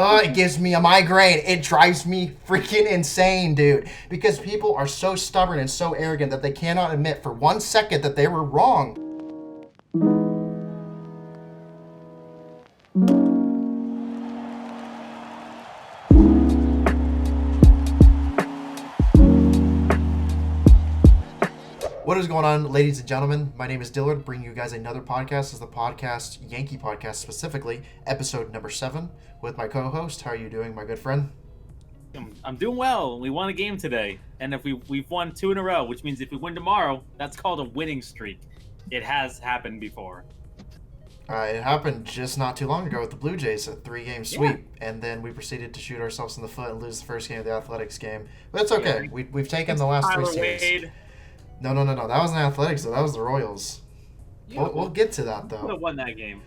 It gives me a migraine. It drives me freaking insane, dude. Because people are so stubborn and so arrogant that they cannot admit for 1 second that they were wrong. What is going on, ladies and gentlemen? My name is Dillard, bringing you guys another podcast. This is the podcast, Yankee podcast specifically, episode number 7, with my co-host. How are you doing, my good friend? I'm doing well. We won a game today, and if we've won 2 in a row, which means if we win tomorrow, that's called a winning streak. It has happened before. It happened just not too long ago with the Blue Jays, a 3-game sweep, and then we proceeded to shoot ourselves in the foot and lose the first game of the Athletics game. But that's okay. Yeah. We've taken the last 3 series. No. That wasn't Athletics, though. That was the Royals. Yeah, we'll get to that, though. Could have won that game.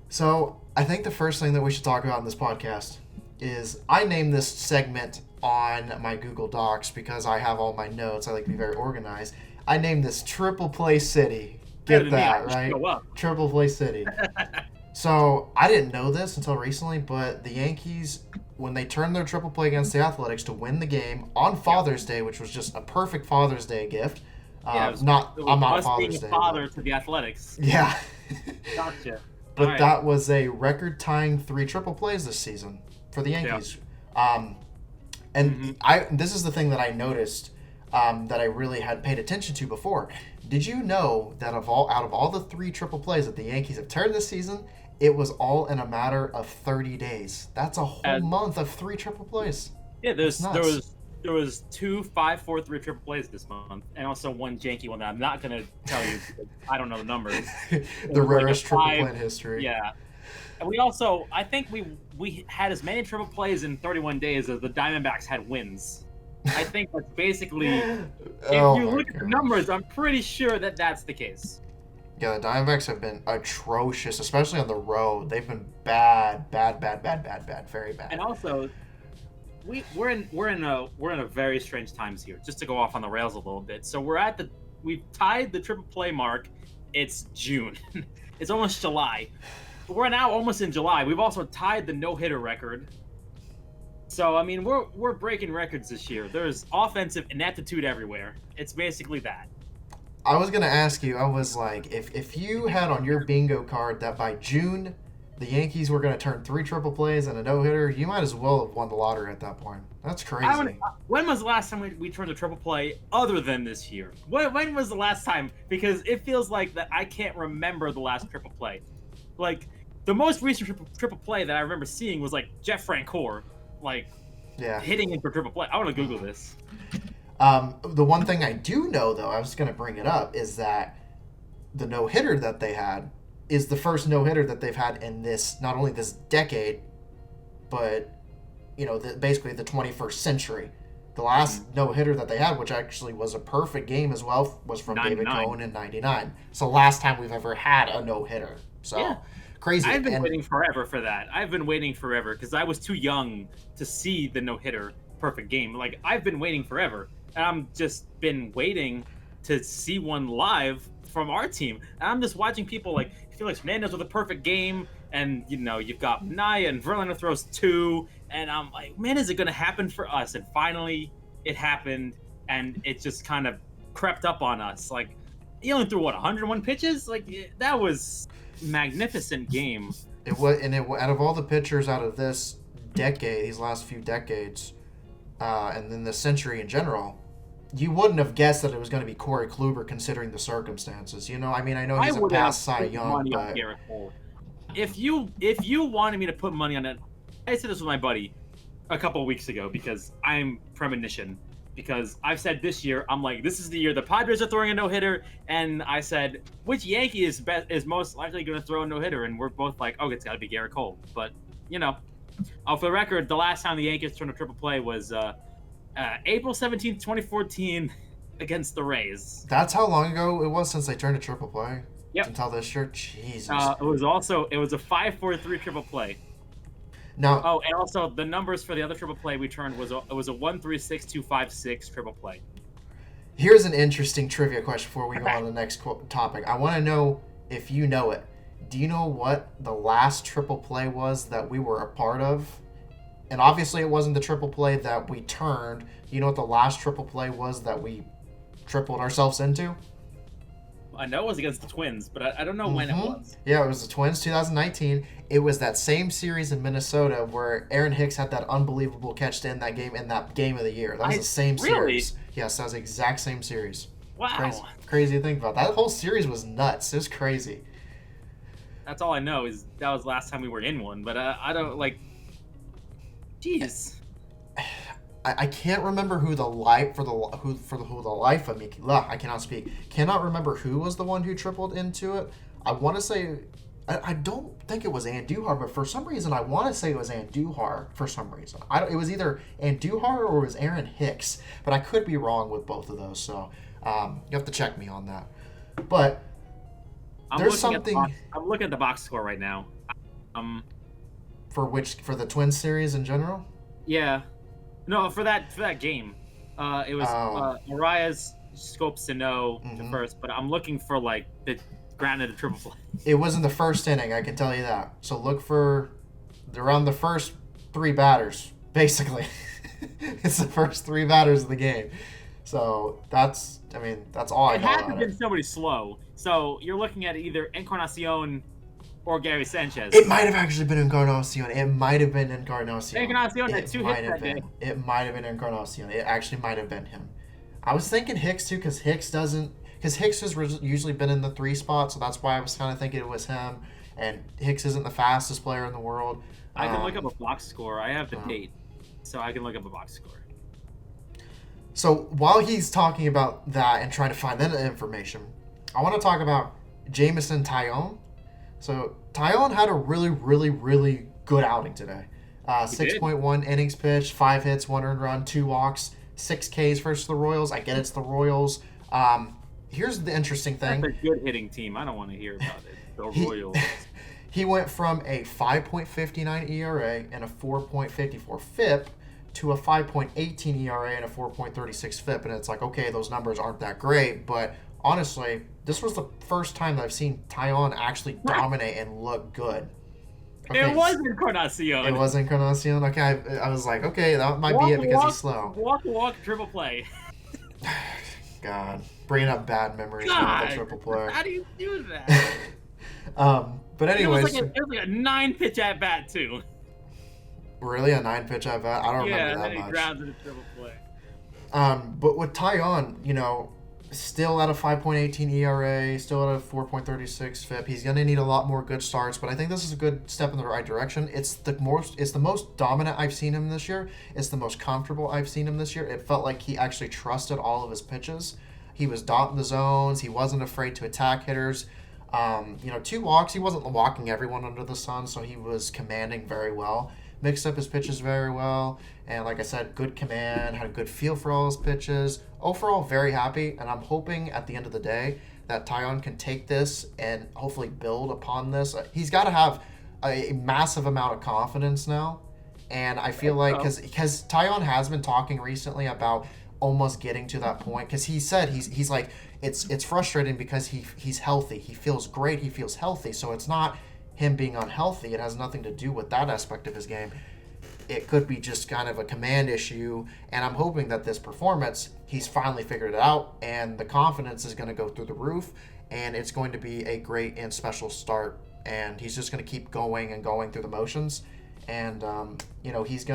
So, I think the first thing that we should talk about in this podcast is I named this segment on my Google Docs because I have all my notes. I like to be very organized. I named this Triple Play City. Get that, right? Triple Play City. So, I didn't know this until recently, but the Yankees, when they turned their Triple Play against the Athletics to win the game on Father's Day, which was just a perfect Father's Day gift. I'm not Father's Day. Father to the Athletics. Yeah. Gotcha. But right. That was a record-tying 3 triple plays this season for the Yankees. Yeah. This is the thing that I noticed that I really had paid attention to before. Did you know that out of all the 3 triple plays that the Yankees have turned this season, it was all in a matter of 30 days? That's a whole month of 3 triple plays. Yeah, there was 2 5-4-3 triple plays this month, and also 1 janky one that I'm not going to tell you because I don't know the numbers. The rarest triple play in history. Yeah. And we also, I think we had as many triple plays in 31 days as the Diamondbacks had wins. I think that's basically, if you look at the numbers, I'm pretty sure that that's the case. Yeah, the Diamondbacks have been atrocious, especially on the road. They've been bad, very bad. And also, we're in a very strange times here. Just to go off on the rails a little bit. So we've tied the triple play mark. It's June. It's almost July. We're now almost in July. We've also tied the no-hitter record. So I mean, we're breaking records this year. There's offensive ineptitude everywhere. It's basically that. I was gonna ask you. I was like, if you had on your bingo card that by June the Yankees were going to turn 3 triple plays and a no-hitter, you might as well have won the lottery at that point. That's crazy. When was the last time we turned a triple play other than this year? When was the last time? Because it feels like that I can't remember the last triple play. Like, the most recent triple play that I remember seeing was, like, Jeff Francoeur, hitting in for triple play. I want to Google this. The one thing I do know, though, I was going to bring it up, is that the no-hitter that they had is the first no-hitter that they've had in this, not only this decade, but, basically the 21st century. The last no-hitter that they had, which actually was a perfect game as well, was from David Cohn in 99. So last time we've ever had a no-hitter. So, yeah. Crazy. I've been waiting forever for that. I've been waiting forever because I was too young to see the no-hitter perfect game. Like, I've been waiting forever. And I'm just been waiting to see one live from our team. And I'm just watching people like Felix Hernandez with a perfect game, and you've got Naya and Verlander throws 2, and I'm like, man, is it gonna happen for us? And finally, it happened, and it just kind of crept up on us. Like, he only threw 101 pitches. Like, that was magnificent game. It was, and out of all the pitchers out of this decade, these last few decades, and then the century in general, you wouldn't have guessed that it was going to be Corey Kluber considering the circumstances. I mean, I know he's a past Cy Young, but if you wanted me to put money on it, I said this with my buddy a couple of weeks ago because I'm premonition. Because I've said this year, I'm like, this is the year the Padres are throwing a no-hitter, and I said, which Yankee is most likely going to throw a no-hitter? And we're both like, oh, it's got to be Garrett Cole. But for the record, the last time the Yankees turned a triple play was April 17th, 2014 against the Rays. That's how long ago it was since they turned a triple play? Yep. Until this year? Jesus. It was a 5-4-3 triple play. Now, and also the numbers for the other triple play we turned was a 1-3-6-2-5-6 triple play. Here's an interesting trivia question before we go on to the next topic. I want to know if you know it. Do you know what the last triple play was that we were a part of And obviously it wasn't the triple play that we turned. You know what the last triple play was that we tripled ourselves into? I know it was against the Twins, but I don't know when it was. Yeah, it was the Twins, 2019. It was that same series in Minnesota where Aaron Hicks had that unbelievable catch to end that game in that game of the year. That was the same series. Yes, that was the exact same series. Wow. Crazy to think about. That whole series was nuts. It was crazy. That's all I know is that was the last time we were in one, but I don't like. Jeez. I can't remember who the life of me. I cannot speak. Cannot remember who was the one who tripled into it. I want to say, I don't think it was Andujar, but for some reason I want to say it was Andujar. For some reason, it was either Andujar or it was Aaron Hicks, but I could be wrong with both of those. So you have to check me on that. But there's something. I'm looking at the box score right now. For the Twins series in general. Yeah. No, for that game, it was Arias, Scope Sano to first, but I'm looking for like the granted the triple play. It was in the first inning, I can tell you that. So look for around the first three batters, basically. It's the first three batters of the game. So that's all I know. It hasn't been somebody slow. So you're looking at either Encarnacion or Gary Sanchez. It might have actually been Encarnacion. Encarnacion had 2 hits that day. It might have been Encarnacion. It actually might have been him. I was thinking Hicks too, because Hicks has usually been in the 3 spot, so that's why I was kind of thinking it was him. And Hicks isn't the fastest player in the world. I can look up a box score. I have the date, so I can look up a box score. So while he's talking about that and trying to find that information, I want to talk about Jameson Taillon. So Taillon had a really, really, really good outing today. 6.1 innings pitched, 5 hits, 1 earned run, 2 walks, 6 Ks versus the Royals. I get it's the Royals. Here's the interesting thing. That's a good hitting team. I don't want to hear about it. The Royals. He went from a 5.59 ERA and a 4.54 FIP to a 5.18 ERA and a 4.36 FIP. And it's like, okay, those numbers aren't that great, but honestly, this was the first time that I've seen Taillon actually dominate and look good. Okay. It was Encarnacion. It was Encarnacion. Okay, I was like, okay, that might be it because he's slow. Walk, triple play. God, bringing up bad memories about the triple play. How do you do that? But anyways, it was like a 9-pitch at bat too. Really, a 9-pitch at bat? I don't remember that much. Yeah, and then he grounds in a triple play. But with Taillon, still at a 5.18 ERA, still at a 4.36 FIP. He's gonna need a lot more good starts, but I think this is a good step in the right direction. It's the most dominant I've seen him this year. It's the most comfortable I've seen him this year. It felt like he actually trusted all of his pitches. He was dotting the zones. He wasn't afraid to attack hitters. 2 walks. He wasn't walking everyone under the sun, so he was commanding very well. Mixed up his pitches very well, and like I said, good command, had a good feel for all his pitches. Overall, very happy, and I'm hoping at the end of the day that Taillon can take this and hopefully build upon this. He's got to have a massive amount of confidence now, and I feel like because Taillon has been talking recently about almost getting to that point, because he said he's like it's frustrating because he's healthy, he feels great, he feels healthy, so it's not him being unhealthy. It has nothing to do with that aspect of his game. It could be just kind of a command issue, and I'm hoping that this performance, he's finally figured it out, and the confidence is going to go through the roof, and it's going to be a great and special start, and he's just going to keep going and going through the motions, and he's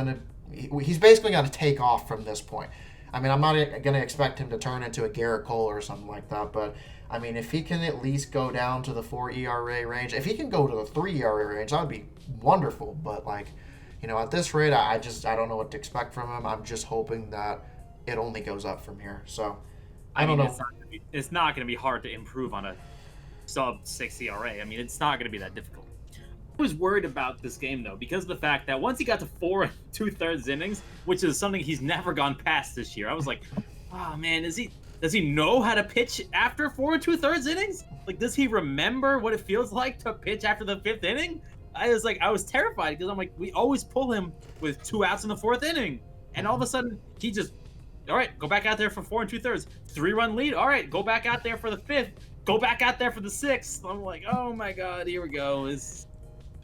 basically going to take off from this point. I mean, I'm not going to expect him to turn into a Garrett Cole or something like that, but I mean, if he can at least go down to the 4 ERA range, if he can go to the 3 ERA range, that would be wonderful. But at this rate, I don't know what to expect from him. I'm just hoping that it only goes up from here. So I don't know. It's not going to be hard to improve on a sub-6 ERA. I mean, it's not going to be that difficult. I was worried about this game, though, because of the fact that once he got to 4 2/3 innings, which is something he's never gone past this year, I was like, oh, man, does he know how to pitch after 4 2/3 innings? Like, does he remember what it feels like to pitch after the 5th inning? I was terrified because I'm like, we always pull him with 2 outs in the 4th inning. And all of a sudden, he just, all right, go back out there for 4 2/3. 3-run lead. All right, go back out there for the 5th. Go back out there for the 6th. I'm like, oh my God, here we go.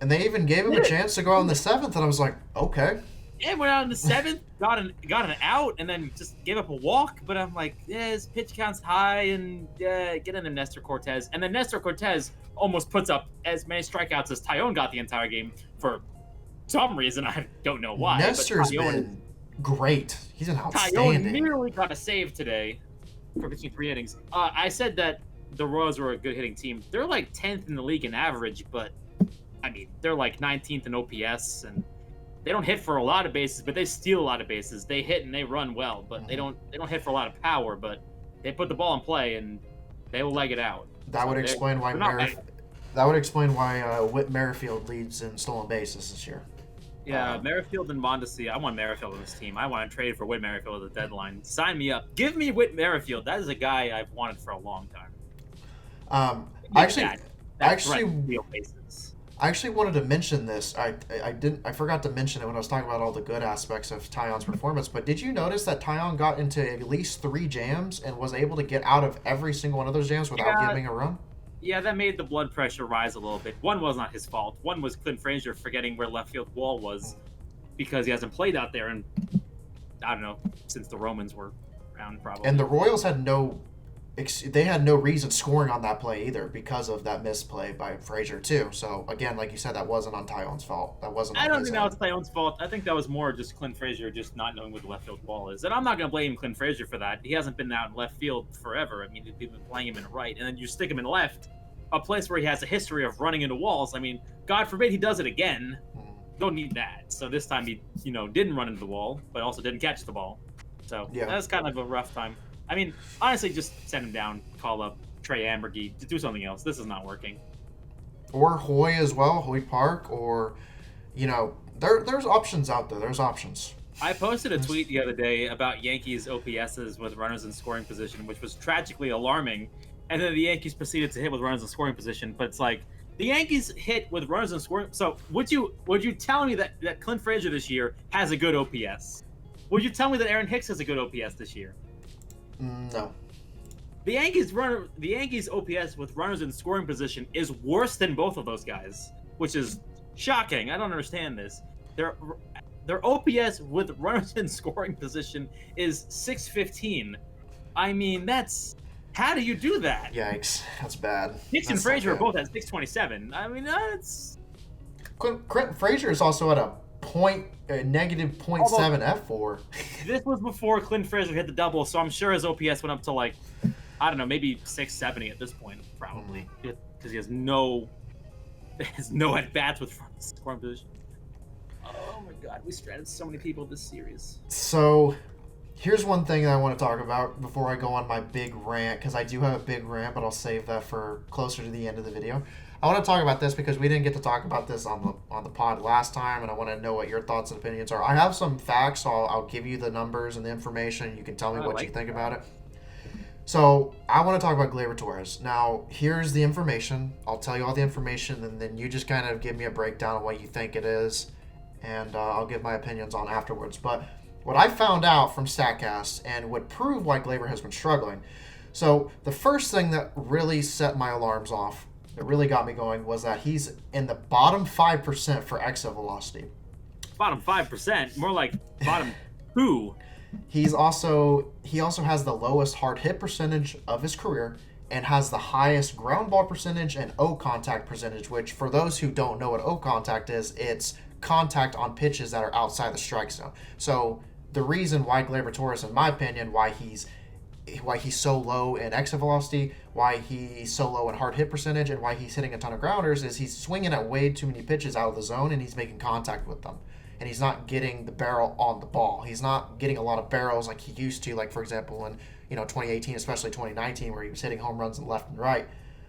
And they even gave him a chance to go out in the 7th, and I was like, okay. And went out in the 7th, got an out, and then just gave up a walk. But I'm like, yeah, his pitch count's high, and get into Nestor Cortez. And then Nestor Cortez almost puts up as many strikeouts as Taillon got the entire game for some reason. I don't know why. Nestor's but been great. He's been Taillon outstanding. nearly got a save today for pitching 3 innings. I said that the Royals were a good hitting team. They're like 10th in the league in average, but I mean, they're like 19th in OPS, and they don't hit for a lot of bases, but they steal a lot of bases. They hit and they run well, but they don't hit for a lot of power, but they put the ball in play and they will leg it out. That would explain why Whit Merrifield leads in stolen bases this year. Yeah, Merrifield and Mondesi. I want Merrifield on this team. I want to trade for Whit Merrifield at the deadline. Sign me up. Give me Whit Merrifield. That is a guy I've wanted for a long time. I actually wanted to mention this. I forgot to mention it when I was talking about all the good aspects of Taillon's performance. But did you notice that Taillon got into at least 3 jams and was able to get out of every single one of those jams without giving a run? Yeah, that made the blood pressure rise a little bit. One was not his fault. One was Clint Frazier forgetting where left field wall was because he hasn't played out there in, I don't know, since the Romans were around probably. And the Royals had no reason scoring on that play either because of that misplay by Frazier too. So again, like you said, that wasn't on Taillon's fault. That wasn't. I don't think that was Taillon's fault. I think that was more just Clint Frazier just not knowing where the left field wall is. And I'm not going to blame Clint Frazier for that. He hasn't been out in left field forever. I mean, we've been playing him in right, and then you stick him in left, a place where he has a history of running into walls. I mean, God forbid he does it again. Don't need that. So this time he, didn't run into the wall, but also didn't catch the ball. So that's kind of a rough time. I mean, honestly, just send him down, call up Trey Ambergy, to do something else. This is not working. Or Hoy as well, Hoy Park, or, there's options out there. There's options. I posted a tweet the other day about Yankees OPSs with runners in scoring position, which was tragically alarming. And then the Yankees proceeded to hit with runners in scoring position. But it's like, the Yankees hit with runners in scoring. So would you tell me that Clint Frazier this year has a good OPS? Would you tell me that Aaron Hicks has a good OPS this year? No. The Yankees OPS with runners in scoring position is worse than both of those guys, which is shocking. I don't understand this. Their OPS with runners in scoring position is 615. I mean, how do you do that? Yikes, that's bad. Hicks and Frazier are both at 627. I mean, that's... Clint Frazier is also at a negative 0.7 F4. This was before Clint Frazier hit the double, so I'm sure his OPS went up to I don't know, maybe 670 at this point, probably, because he has no at bats with scoring position. Oh my God, we stranded so many people this series. So, here's one thing that I want to talk about before I go on my big rant, because I do have a big rant, but I'll save that for closer to the end of the video. I want to talk about this because we didn't get to talk about this on the pod last time, and I want to know what your thoughts and opinions are. I have some facts, so I'll give you the numbers and the information, and you can tell me what you think about it. So, I want to talk about Gleyber Torres. Now, here's the information. I'll tell you all the information, and then you just kind of give me a breakdown of what you think it is, and I'll give my opinions on afterwards. But what I found out from StatCast and would prove why Gleyber has been struggling. So, the first thing that really set my alarms off, that really got me going, was that he's in the bottom 5% for exit velocity. Bottom 5%? More like bottom 2. He also has the lowest hard hit percentage of his career and has the highest ground ball percentage and O contact percentage, which for those who don't know what O contact is, it's contact on pitches that are outside the strike zone. So the reason why Gleyber Torres, in my opinion, why he's so low in exit velocity, why he's so low in hard hit percentage, and why he's hitting a ton of grounders is he's swinging at way too many pitches out of the zone and he's making contact with them. And he's not getting the barrel on the ball. He's not getting a lot of barrels like he used to, like, for example, in 2018, especially 2019, where he was hitting home runs in left and right.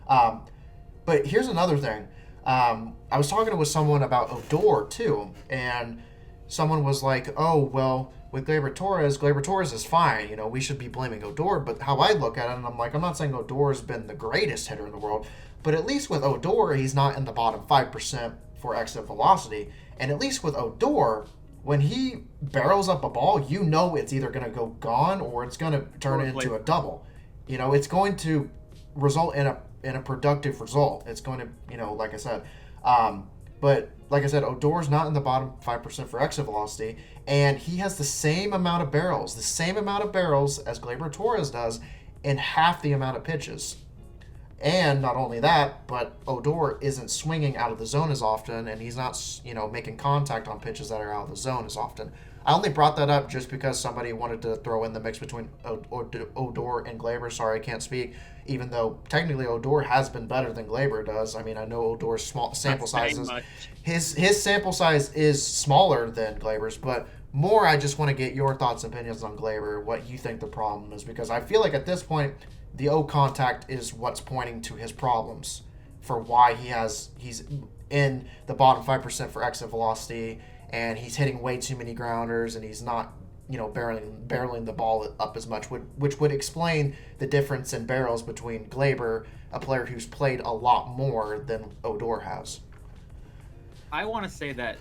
But here's another thing. I was talking with someone about Odor, too, and someone was like, oh, well, with Gleyber Torres is fine. We should be blaming Odor. But how I look at it, and I'm like, I'm not saying Odor has been the greatest hitter in the world, but at least with Odor, he's not in the bottom 5% for exit velocity. And at least with Odor, when he barrels up a ball, it's either going to go gone or it's going to turn into a double. It's going to result in a productive result. It's going to, like I said. But like I said, Odor's not in the bottom 5% for exit velocity, and he has the same amount of barrels as Gleyber Torres does in half the amount of pitches. And not only that, but Odor isn't swinging out of the zone as often, and he's not, making contact on pitches that are out of the zone as often. I only brought that up just because somebody wanted to throw in the mix between Odor and Gleyber. Sorry, I can't speak. Even though technically Odor has been better than Gleyber does. I mean, I know Odor's small sample sizes. His sample size is smaller than Gleyber's, but more. I just want to get your thoughts and opinions on Gleyber. What you think the problem is, because I feel like at this point, the O contact is what's pointing to his problems for why he's in the bottom 5% for exit velocity, and he's hitting way too many grounders, and he's not, barreling the ball up as much, which would explain the difference in barrels between Gleyber, a player who's played a lot more than Odor has. I want to say that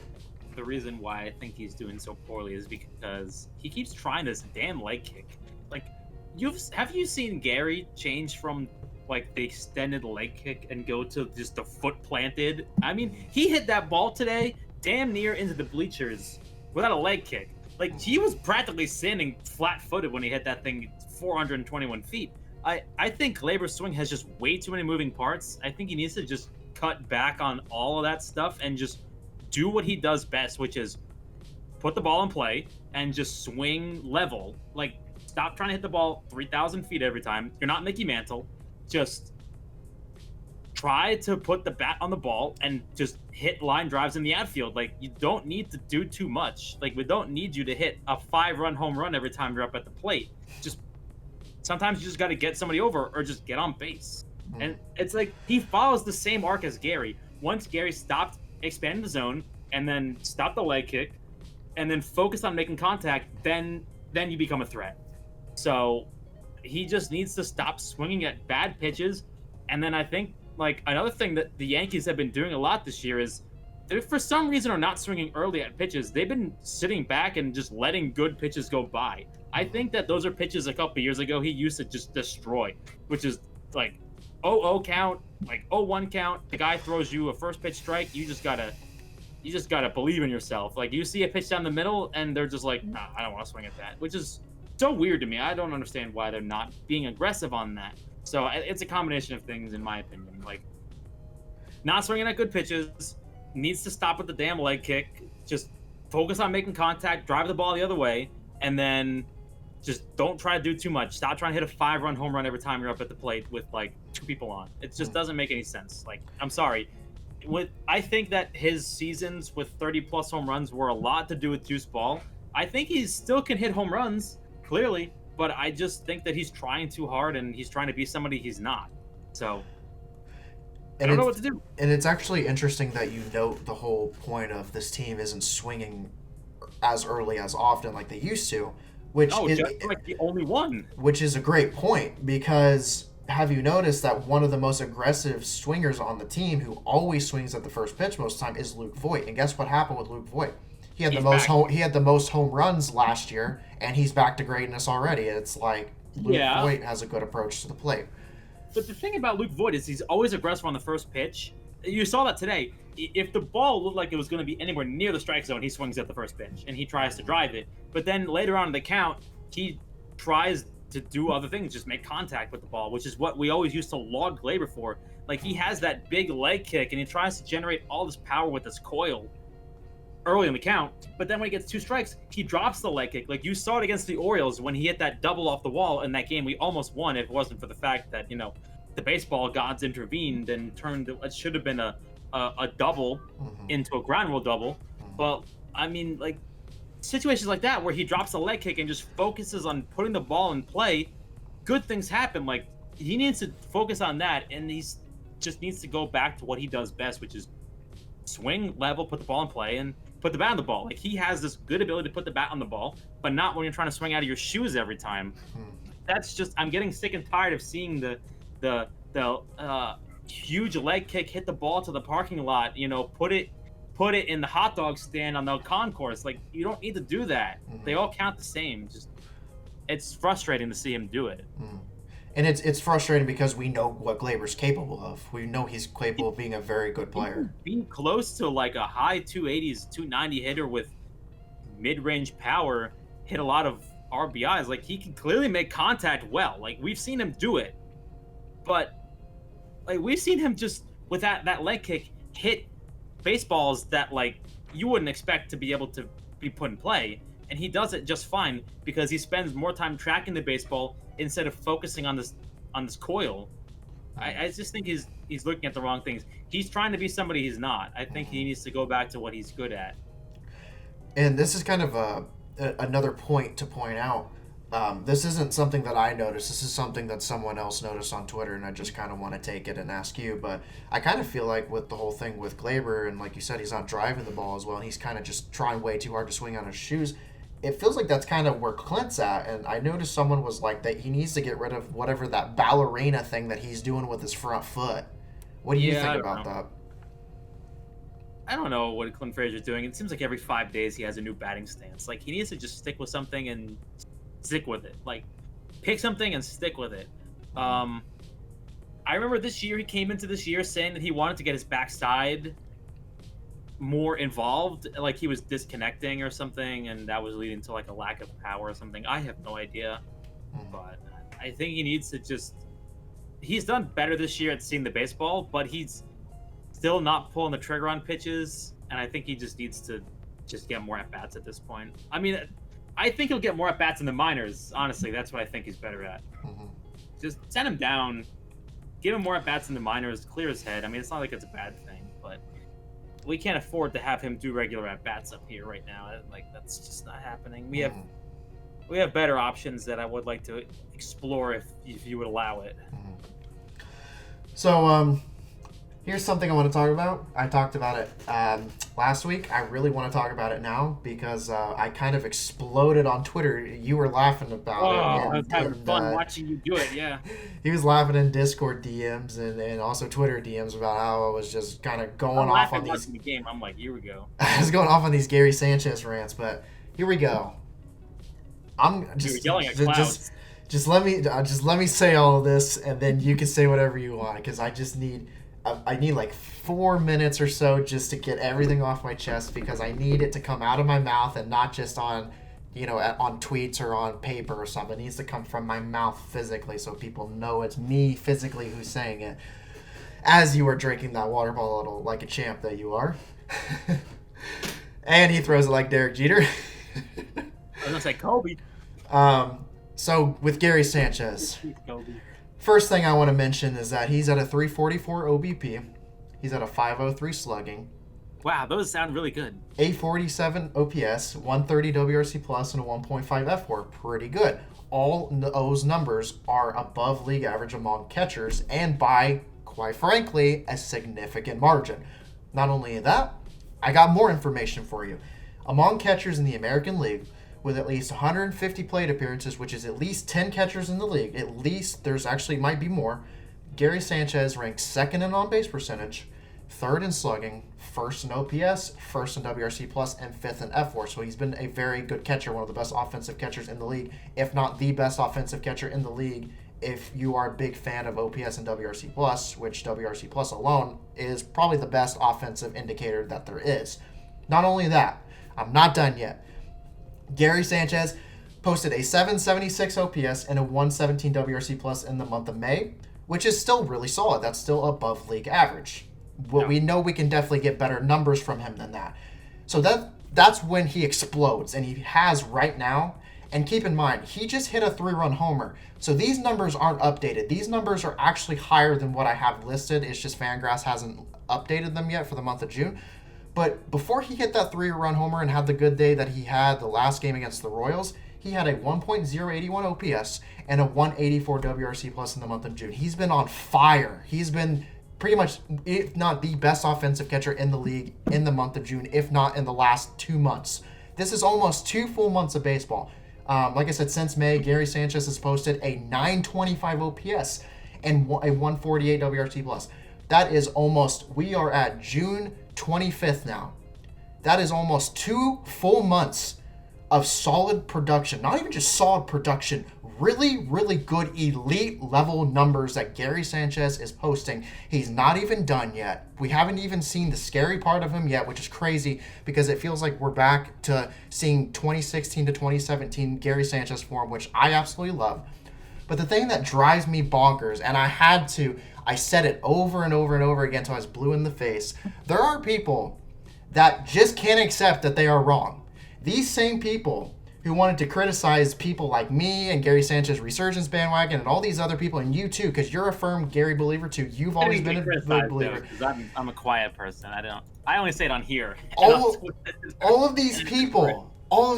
the reason why I think he's doing so poorly is because he keeps trying this damn leg kick. Like, have you seen Gary change from like the extended leg kick and go to just the foot planted? I mean, he hit that ball today damn near into the bleachers without a leg kick. Like, he was practically standing flat-footed when he hit that thing 421 feet. I think Gleyber's swing has just way too many moving parts. I think he needs to just cut back on all of that stuff and just do what he does best, which is put the ball in play and just swing level. Like, stop trying to hit the ball 3,000 feet every time. You're not Mickey Mantle. Just try to put the bat on the ball and just hit line drives in the outfield. Like, you don't need to do too much. Like, we don't need you to hit a 5-run home run every time you're up at the plate. Just sometimes you just got to get somebody over or just get on base. And it's like he follows the same arc as Gary. Once Gary stopped expanding the zone and then stopped the leg kick and then focused on making contact, then you become a threat. So he just needs to stop swinging at bad pitches. And then I think, like, another thing that the Yankees have been doing a lot this year is they, for some reason, are not swinging early at pitches. They've been sitting back and just letting good pitches go by. I think that those are pitches a couple years ago he used to just destroy, which is like 0-0 count, like 0-1 count. The guy throws you a first pitch strike. You just gotta believe in yourself. Like, you see a pitch down the middle and they're just like, nah, I don't want to swing at that, which is so weird to me. I don't understand why they're not being aggressive on that. So it's a combination of things, in my opinion. Like, not swinging at good pitches, needs to stop with the damn leg kick, just focus on making contact, drive the ball the other way, and then just don't try to do too much. Stop trying to hit a 5-run home run every time you're up at the plate with like 2 people on. It just doesn't make any sense. Like, I'm sorry. I think that his seasons with 30-plus home runs were a lot to do with juice ball. I think he still can hit home runs, clearly, but I just think that he's trying too hard and he's trying to be somebody he's not. So I don't know what to do. And it's actually interesting that you note the whole point of this team isn't swinging as early as often like they used to, which is just like the only one. Which is a great point, because have you noticed that one of the most aggressive swingers on the team, who always swings at the first pitch most of the time, is Luke Voit? And guess what happened with Luke Voit? He had the most home runs last year, and he's back to greatness already. It's like Luke Voit has a good approach to the plate. But the thing about Luke Voit is he's always aggressive on the first pitch. You saw that today. If the ball looked like it was going to be anywhere near the strike zone, he swings at the first pitch, and he tries to drive it. But then later on in the count, he tries to do other things, just make contact with the ball, which is what we always used to laud Gleyber for. Like, he has that big leg kick, and he tries to generate all this power with his coil early in the count, but then when he gets 2 strikes, he drops the leg kick. Like, you saw it against the Orioles when he hit that double off the wall in that game. We almost won if it wasn't for the fact that, the baseball gods intervened and turned what should have been a double into a ground rule double. But I mean, like, situations like that where he drops a leg kick and just focuses on putting the ball in play, good things happen. Like, he needs to focus on that, and he's just needs to go back to what he does best, which is swing level, put the ball in play, and put the bat on the ball. Like, he has this good ability to put the bat on the ball, but not when you're trying to swing out of your shoes every time. That's just, I'm getting sick and tired of seeing the huge leg kick hit the ball to the parking lot, put it in the hot dog stand on the concourse. Like, you don't need to do that. They all count the same. Just, it's frustrating to see him do it. And it's frustrating because we know what Gleyber's capable of. We know he's capable of being a very good player. Being close to like a high 280s, 290 hitter with mid-range power, hit a lot of RBIs. Like, he can clearly make contact well. Like, we've seen him do it. But like, we've seen him just with that leg kick hit baseballs that like you wouldn't expect to be able to be put in play, and he does it just fine because he spends more time tracking the baseball instead of focusing on this coil. I just think he's looking at the wrong things. He's trying to be somebody he's not. I think he needs to go back to what he's good at. And this is kind of another point to point out. This isn't something that I noticed. This is something that someone else noticed on Twitter, and I just kind of want to take it and ask you. But I kind of feel like with the whole thing with Gleyber, and like you said, he's not driving the ball as well, and he's kind of just trying way too hard to swing on his shoes. It feels like that's kind of where Clint's at. And I noticed someone was like that he needs to get rid of whatever that ballerina thing that he's doing with his front foot. What do you think about that? I don't know what Clint Frazier's doing. It seems like every 5 days he has a new batting stance. Like, he needs to just stick with something and stick with it. Like, pick something and stick with it. I remember this year, he came into this year saying that he wanted to get his backside more involved. Like, he was disconnecting or something, and that was leading to, like, a lack of power or something. I have no idea. But I think he needs to just... He's done better this year at seeing the baseball, but he's still not pulling the trigger on pitches, and I think he just needs to just get more at-bats at this point. I mean, I think he'll get more at-bats in the minors. Honestly, that's what I think he's better at. Just send him down, give him more at-bats in the minors, clear his head. I mean, it's not like it's a bad thing, but we can't afford to have him do regular at-bats up here right now. Like, that's just not happening. We have better options that I would like to explore if you would allow it. So, here's something I want to talk about. I talked about it last week. I really want to talk about it now because I kind of exploded on Twitter. You were laughing about it. I was having fun watching you do it, yeah. He was laughing in Discord DMs and also Twitter DMs about how I was just kind of going off on these... the game. I'm like, here we go. I was going off on these Gary Sanchez rants, but here we go. I'm just yelling at clouds. Just let me say all of this, and then you can say whatever you want, because I just need... I need like 4 minutes or so just to get everything off my chest, because I need it to come out of my mouth and not just on, on tweets or on paper or something. It needs to come from my mouth physically so people know it's me physically who's saying it. As you are drinking that water bottle like a champ that you are. And he throws it like Derek Jeter. I was going to say Kobe. So with Gary Sanchez. Kobe. First thing I want to mention is that he's at a 344 OBP. He's at a 503 slugging. Wow, those sound really good. 847 OPS, 130 WRC plus, and a 1.5 F4. Pretty good. All those numbers are above league average among catchers, and by, quite frankly, a significant margin. Not only that, I got more information for you. Among catchers in the American League, with at least 150 plate appearances, which is at least 10 catchers in the league. At least, there's actually might be more. Gary Sanchez ranks second in on-base percentage, third in slugging, first in OPS, first in WRC plus, and fifth in F4. So he's been a very good catcher, one of the best offensive catchers in the league, if not the best offensive catcher in the league. If you are a big fan of OPS and WRC plus, which WRC plus alone is probably the best offensive indicator that there is. Not only that, I'm not done yet. Gary Sanchez posted a 776 OPS and a 117 WRC plus in the month of May, which is still really solid. That's still above league average. We know we can definitely get better numbers from him than that. So that's when he explodes, and he has right now. And keep in mind, he just hit a 3-run homer. So these numbers aren't updated. These numbers are actually higher than what I have listed. It's just Fangraphs hasn't updated them yet for the month of June. But before he hit that 3-run homer and had the good day that he had the last game against the Royals, he had a 1.081 OPS and a 184 WRC plus in the month of June. He's been on fire. He's been pretty much, if not the best offensive catcher in the league in the month of June, if not in the last 2 months. This is almost 2 full months of baseball. Like I said, since May, Gary Sanchez has posted a 925 OPS and a 148 WRC plus. That is almost, we are at June 25th now. That is almost 2 full months of solid production, not even just solid production, really, really good elite level numbers that Gary Sanchez is posting. He's not even done yet. We haven't even seen the scary part of him yet, which is crazy because it feels like we're back to seeing 2016 to 2017 Gary Sanchez form, which I absolutely love. But the thing that drives me bonkers, and I said it over and over and over again until I was blue in the face, there are people that just can't accept that they are wrong. These same people who wanted to criticize people like me and Gary Sanchez resurgence bandwagon and all these other people, and you too, because you're a firm Gary believer too. You've always been a big believer. I'm a quiet person. I only say it on here. All of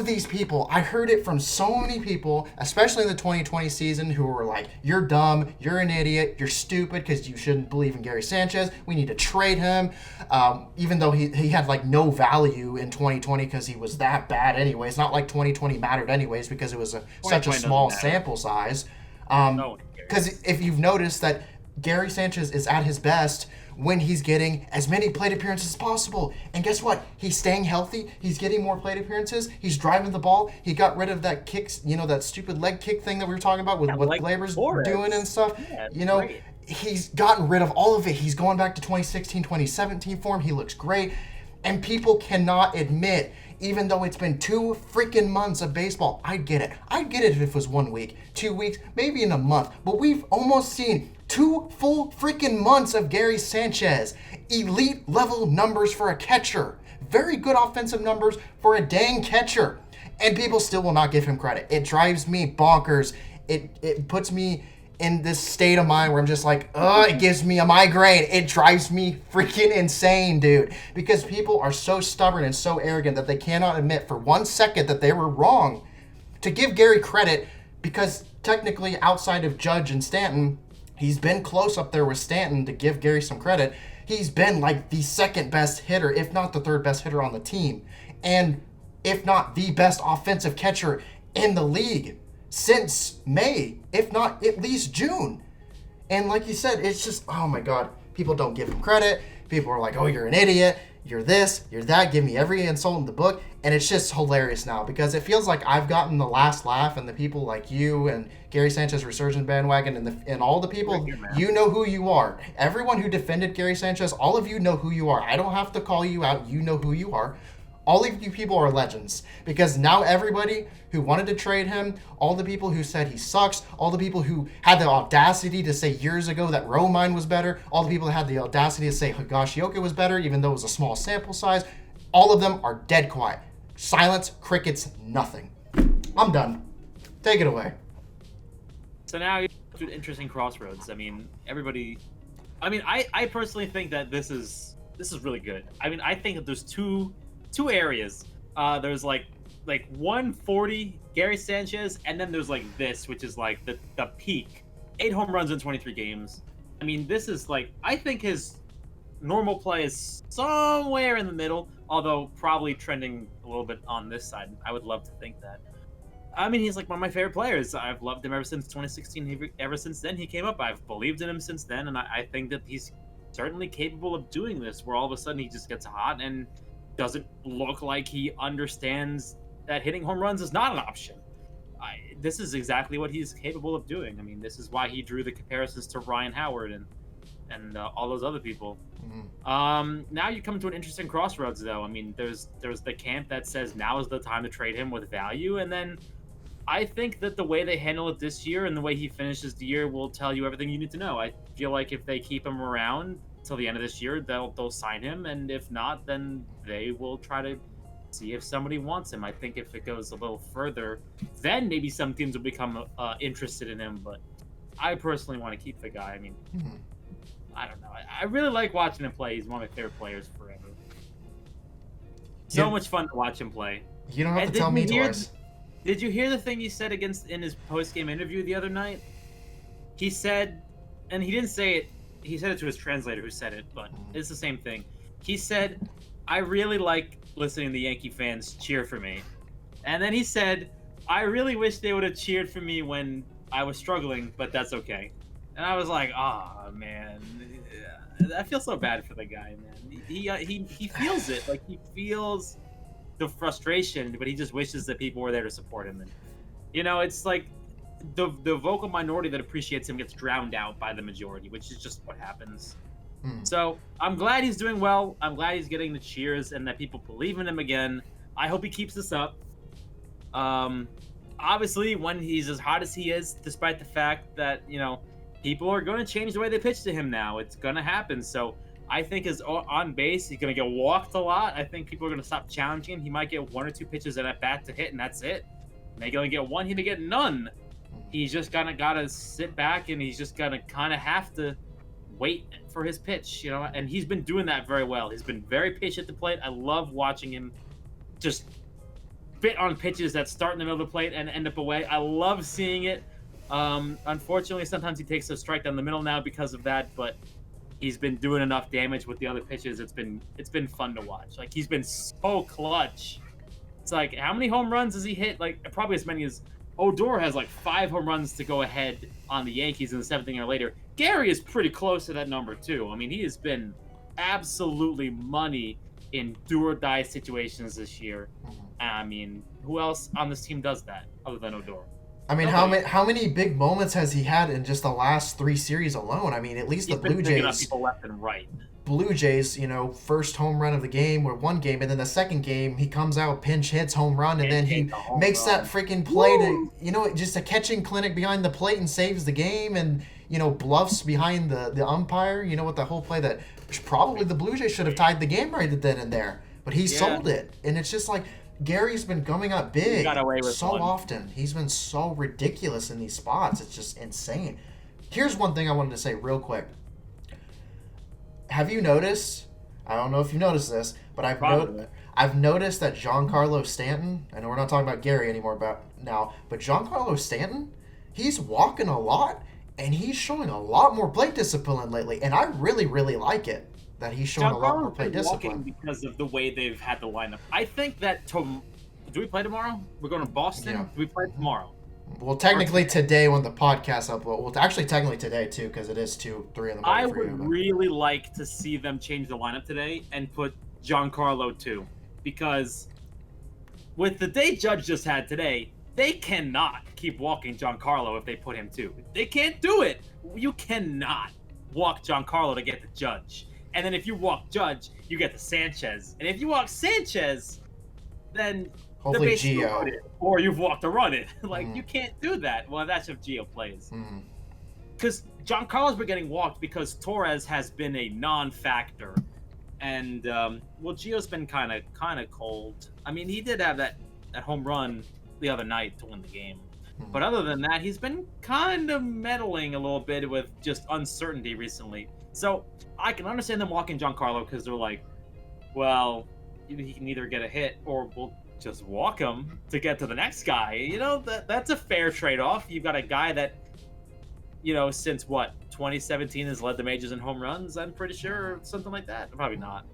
these people, I heard it from so many people, especially in the 2020 season, who were like, you're dumb, you're an idiot, you're stupid because you shouldn't believe in Gary Sanchez. We need to trade him. Even though he had like no value in 2020 because he was that bad anyway. It's not like 2020 mattered anyways because it was such a small sample size. Because if you've noticed that Gary Sanchez is at his best when he's getting as many plate appearances as possible. And guess what? He's staying healthy. He's getting more plate appearances. He's driving the ball. He got rid of that kick, that stupid leg kick thing that we were talking about with what Gleyber's doing and stuff. Yeah, great. He's gotten rid of all of it. He's going back to 2016, 2017 form. He looks great. And people cannot admit, even though it's been 2 freaking months of baseball, I'd get it. I'd get it if it was 1 week, 2 weeks, maybe in a month. But we've almost seen 2 full freaking months of Gary Sanchez. Elite level numbers for a catcher. Very good offensive numbers for a dang catcher. And people still will not give him credit. It drives me bonkers. It puts me in this state of mind where I'm just like, it gives me a migraine. It drives me freaking insane, dude. Because people are so stubborn and so arrogant that they cannot admit for 1 second that they were wrong. To give Gary credit, because technically outside of Judge and Stanton, he's been close up there with Stanton, to give Gary some credit. He's been like the second best hitter, if not the third best hitter on the team. And if not the best offensive catcher in the league since May, if not at least June. And like you said, it's just, oh my God, people don't give him credit. People are like, oh, you're an idiot. You're this, you're that. Give me every insult in the book. And it's just hilarious now because it feels like I've gotten the last laugh, and the people like you and Gary Sanchez resurgent bandwagon and all the people, you know who you are. Everyone who defended Gary Sanchez, all of you know who you are. I don't have to call you out. You know who you are. All of you people are legends because now everybody who wanted to trade him, all the people who said he sucks, all the people who had the audacity to say years ago that Romine was better, all the people that had the audacity to say Higashioka was better, even though it was a small sample size, all of them are dead quiet. Silence, crickets, nothing. I'm done. Take it away. So now you're at an interesting crossroads. I mean, I personally think that this is really good. I mean, I think that there's two areas. There's like 140 Gary Sanchez, and then there's like this, which is like the peak. 8 home runs in 23 games. I mean, this is like, I think his normal play is somewhere in the middle, although probably trending a little bit on this side. I would love to think that. I mean, he's like one of my favorite players. I've loved him ever since 2016. Ever since then, he came up. I've believed in him since then, and I think that he's certainly capable of doing this, where all of a sudden he just gets hot and doesn't look like he understands that hitting home runs is not an option. This is exactly what he's capable of doing. I mean, this is why he drew the comparisons to Ryan Howard and all those other people. Mm-hmm. Now you come to an interesting crossroads, though. I mean, there's the camp that says now is the time to trade him with value, and then I think that the way they handle it this year and the way he finishes the year will tell you everything you need to know. I feel like if they keep him around till the end of this year, they'll sign him, and if not, then they will try to see if somebody wants him. I think if it goes a little further, then maybe some teams will become interested in him, but I personally want to keep the guy. I mean, I don't know. I really like watching him play. He's one of my favorite players forever. So much fun to watch him play. You don't have to tell me twice. Did you hear the thing he said in his post-game interview the other night? He said, and he didn't say it, he said it to his translator who said it, but it's the same thing. He said, I really like listening to the Yankee fans cheer for me. And then he said, I really wish they would have cheered for me when I was struggling, but that's okay. And I was like, man, I feel so bad for the guy, man. He feels it. Like, he feels the frustration, but he just wishes that people were there to support him. And it's like the vocal minority that appreciates him gets drowned out by the majority, which is just what happens. So I'm glad he's doing well. I'm glad he's getting the cheers and that people believe in him again. I hope he keeps this up. Obviously, when he's as hot as he is, despite the fact that people are going to change the way they pitch to him now, it's going to happen. So I think his on base, he's going to get walked a lot. I think people are going to stop challenging him. He might get 1 or 2 pitches at bat to hit, and that's it. Maybe only get 1. He may get none. He's just got to sit back, and he's just going to kind of have to wait for his pitch, and he's been doing that very well. He's been very patient at the plate. I love watching him just fit on pitches that start in the middle of the plate and end up away. I love seeing it. Unfortunately, sometimes he takes a strike down the middle now because of that, but he's been doing enough damage with the other pitches. It's been fun to watch. Like, he's been so clutch. It's like, how many home runs has he hit? Like, probably as many as Odor has, like 5 home runs to go ahead on the Yankees in the 7th inning or later. Gary is pretty close to that number too. I mean, he has been absolutely money in do-or-die situations this year. I mean, who else on this team does that other than Odor? I mean, how many big moments has he had in just the last 3 series alone? I mean, at least He's the Blue been Jays. People left and right. Blue Jays, first home run of the game or one game, and then the second game he comes out, pinch hits, home run, and then he makes that freaking play to, just a catching clinic behind the plate and saves the game, and bluffs behind the umpire. With the whole play that probably the Blue Jays should have tied the game right then and there, but he sold it, and it's just like Gary's been coming up big so often. He's been so ridiculous in these spots. It's just insane. Here's one thing I wanted to say real quick. Have you noticed? I don't know if you noticed this, but I've noticed that Giancarlo Stanton. I know we're not talking about Gary anymore now, but Giancarlo Stanton, he's walking a lot, and he's showing a lot more plate discipline lately, and I really, really like it that he's showing a lot more plate discipline because of the way they've had the lineup. I think that do we play tomorrow? We're going to Boston. Yeah. Do we play tomorrow? Well, technically today when the podcast upload. Well, actually technically today too, because it is 2-3 in the morning. I would really like to see them change the lineup today and put Giancarlo too, because with the day Judge just had today, they cannot keep walking Giancarlo if they put him too. They can't do it. You cannot walk Giancarlo to get the Judge, and then if you walk Judge, you get the Sanchez, and if you walk Sanchez, then hopefully Gio. Or you've walked to run it. You can't do that. Well, that's if Gio plays. Because Giancarlo's been getting walked because Torres has been a non-factor. And, Gio's been kind of cold. I mean, he did have that home run the other night to win the game. But other than that, he's been kind of meddling a little bit with just uncertainty recently. So I can understand them walking Giancarlo because they're like, well, he can either get a hit or we'll just walk him to get to the next guy. That's a fair trade-off. You've got a guy that, since 2017 has led the majors in home runs, I'm pretty sure, something like that. Probably not.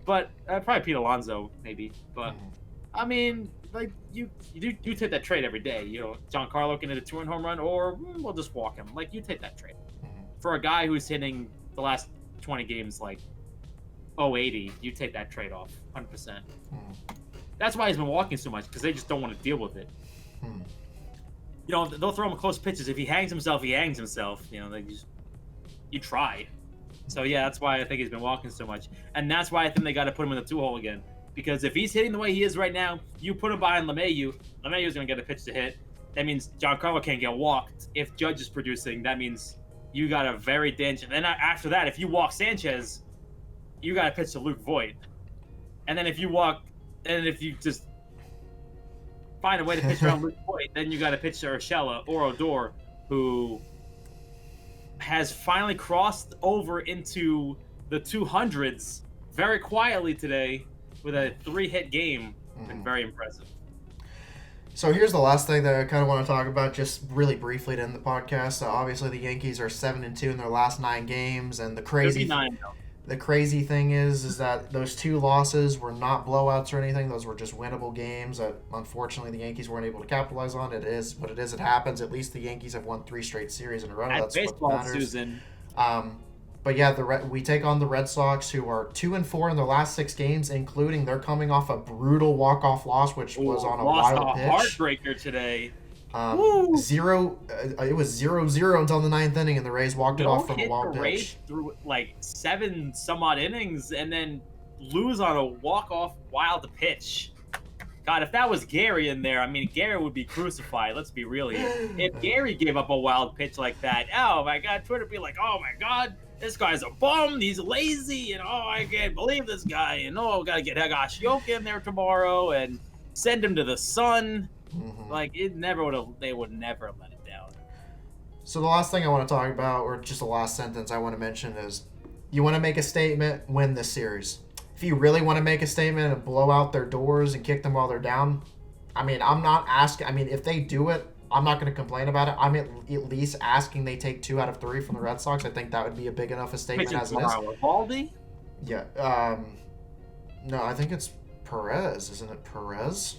But probably Pete Alonso, maybe. But I mean, you take that trade every day. Giancarlo can hit a 2-run home run, or we'll just walk him. You take that trade for a guy who's hitting the last 20 games 080. You take that trade off 100%. That's why he's been walking so much, because they just don't want to deal with it. They'll throw him close pitches. If he hangs himself, he hangs himself. You try. So yeah, that's why I think he's been walking so much, and that's why I think they got to put him in the 2-hole again. Because if he's hitting the way he is right now, you put him behind LeMahieu. LeMahieu's going to get a pitch to hit. That means Giancarlo can't get walked. If Judge is producing, that means you got a very dangerous. Then after that, if you walk Sanchez, you got to pitch to Luke Voigt. And then if you just find a way to pitch around Luke Voigt, then you got to pitch to Urshela or Odor, who has finally crossed over into the 200s very quietly today with a 3-hit game. Been very impressive. So here's the last thing that I kind of want to talk about, just really briefly to end the podcast. Obviously, the Yankees are 7-2 in their last 9 games, and the crazy thing is that those 2 losses were not blowouts or anything. Those were just winnable games that, unfortunately, the Yankees weren't able to capitalize on. It is what it is. It happens. At least the Yankees have won 3 straight series in a row. That's baseball, what matters. Susan. But yeah, we take on the Red Sox, who are 2-4 in their last 6 games, including they're coming off a brutal walk-off loss, which was on a lost wild a pitch. heartbreaker today. Woo! It was 0-0 until the 9th inning, and the Rays walked it off from a wild the pitch. Rays through like 7 some odd innings, and then lose on a walk-off wild pitch. God, if that was Gary in there, I mean, Gary would be crucified. Let's be real here. If Gary gave up a wild pitch like that, oh my God, Twitter would be like, oh my God, this guy's a bum. He's lazy, and oh, I can't believe this guy. And oh, gotta get Higashioka in there tomorrow and send him to the sun. Like they would never let it down. So the last thing I want to talk about, or just the last sentence I want to mention, is you want to make a statement, win this series. If you really want to make a statement and blow out their doors and kick them while they're down, I mean, I'm not asking. I mean, if they do it, I'm not going to complain about it. I'm at least asking they take 2 out of 3 from the Red Sox. I think that would be a big enough a statement as it is. Eovaldi? Yeah. No, I think it's Perez. Isn't it Perez?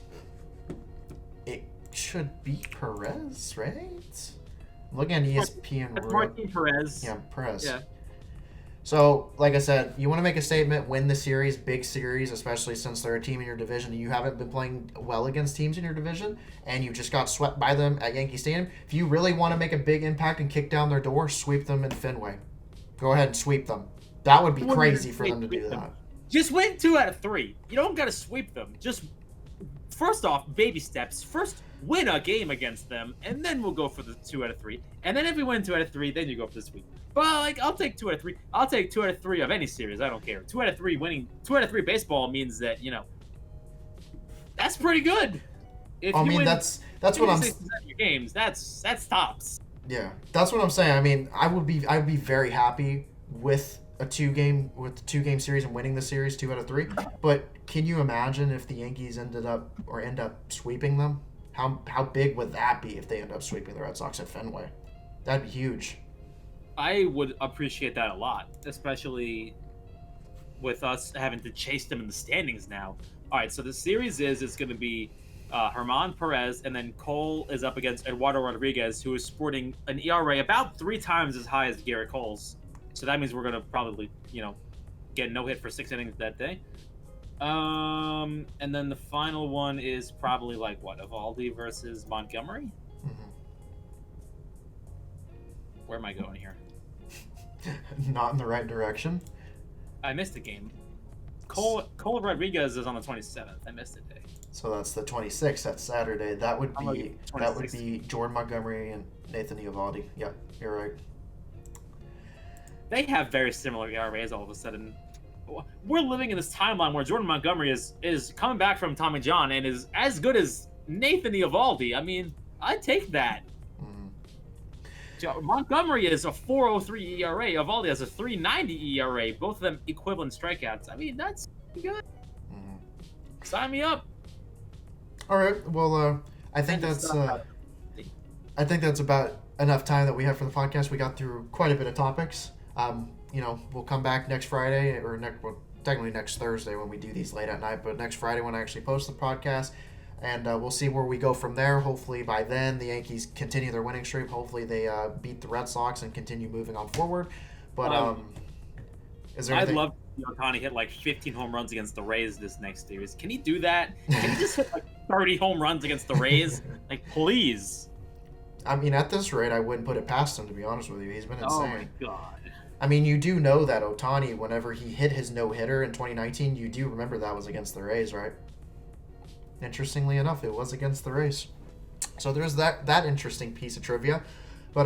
It should be Perez, right? I'm looking at ESPN. That's Martin Perez. Yeah, Perez. Yeah. So, like I said, you want to make a statement, win the series, big series, especially since they're a team in your division and you haven't been playing well against teams in your division and you just got swept by them at Yankee Stadium. If you really want to make a big impact and kick down their door, sweep them in Fenway. Go ahead and sweep them. That would be crazy for them to do that. Just win 2 out of 3. You don't got to sweep them. Just, first off, baby steps. First, win a game against them, and then we'll go for the 2 out of 3. And then if we win 2 out of 3, then you go for the sweep. But like, I'll take 2 out of 3. I'll take 2 out of 3 of any series. I don't care. 2 out of 3 winning. 2 out of 3 baseball means that that's pretty good. If I mean, that's what I'm. 6 your games. That's tops. Yeah, that's what I'm saying. I mean, I would be very happy with a 2-game series and winning the series 2 out of 3. But can you imagine if the Yankees end up sweeping them? How big would that be if they end up sweeping the Red Sox at Fenway? That'd be huge. I would appreciate that a lot, especially with us having to chase them in the standings now. All right, so the series it's going to be Herman Perez, and then Cole is up against Eduardo Rodriguez, who is sporting an ERA about 3 times as high as Garrett Cole's. So that means we're going to probably, get no hit for 6 innings that day. And then the final one is probably like Eovaldi versus Montgomery? Mm-hmm. Where am I going here? Not in the right direction. I missed a game. Cole Rodriguez is on the 27th. I missed a day. So that's the 26th. That's Saturday. That would be Jordan Montgomery and Nathan Eovaldi. Yeah, you're right. They have very similar ERAs all of a sudden. We're living in this timeline where Jordan Montgomery is coming back from Tommy John and is as good as Nathan Eovaldi. I mean, I take that. Montgomery is a 4.03 ERA. Eovaldi has a 3.90 ERA. Both of them equivalent strikeouts. I mean, that's good. Sign me up. All right. Well, I think that's about enough time that we have for the podcast. We got through quite a bit of topics. We'll come back next Friday technically next Thursday when we do these late at night, but next Friday when I actually post the podcast. And we'll see where we go from there. Hopefully by then the Yankees continue their winning streak. Hopefully they beat the Red Sox and continue moving on forward. But is there anything? I'd love to see Ohtani hit like 15 home runs against the Rays this next series. Can he do that? Can he just hit like 30 home runs against the Rays? Like, please. I mean, at this rate, I wouldn't put it past him, to be honest with you. He's been insane. Oh my God. I mean, you do know that Ohtani, whenever he hit his no-hitter in 2019, you do remember that was against the Rays, right? Interestingly enough, it was against the Rays. So there's that interesting piece of trivia. But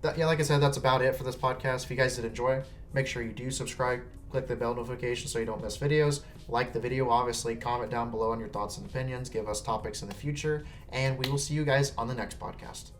like I said, that's about it for this podcast. If you guys did enjoy, make sure you do subscribe, click the bell notification so you don't miss videos. Like the video, obviously. Comment down below on your thoughts and opinions. Give us topics in the future. And we will see you guys on the next podcast.